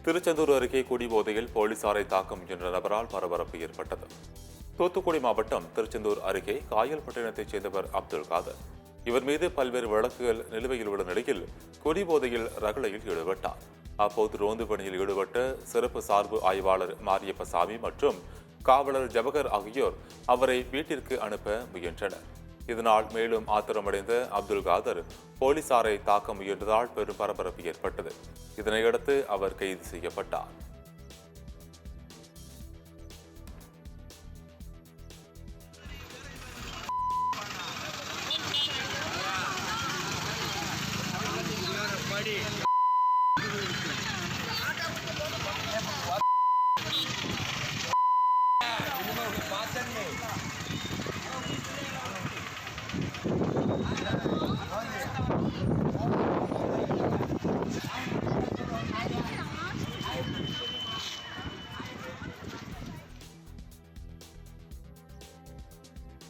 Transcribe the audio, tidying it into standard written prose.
திருச்செந்தூர் அருகே குடிபோதையில் போலீசாரை தாக்க முயன்ற நபரால் பரபரப்பு ஏற்பட்டது. தூத்துக்குடி மாவட்டம் திருச்செந்தூர் அருகே காயல்பட்டினத்தைச் சேர்ந்தவர் அப்துல் காதர். இவர் மீது பல்வேறு வழக்குகள் நிலுவையில் உள்ள நிலையில் குடிபோதையில் ரகளையில் ஈடுபட்டார். அப்போது ரோந்து பணியில் ஈடுபட்ட சிறப்பு சார்பு ஆய்வாளர் மாரியப்பசாமி மற்றும் காவலர் ஜவஹர் ஆகியோர் அவரை வீட்டிற்கு அனுப்ப முயன்றனர். இதனால் மேலும் ஆத்திரமடைந்த அப்துல் காதர் போலீசாரை தாக்க முயன்றதால் பெரும் பரபரப்பு ஏற்பட்டது. இதனையடுத்து அவர் கைது செய்யப்பட்டார்.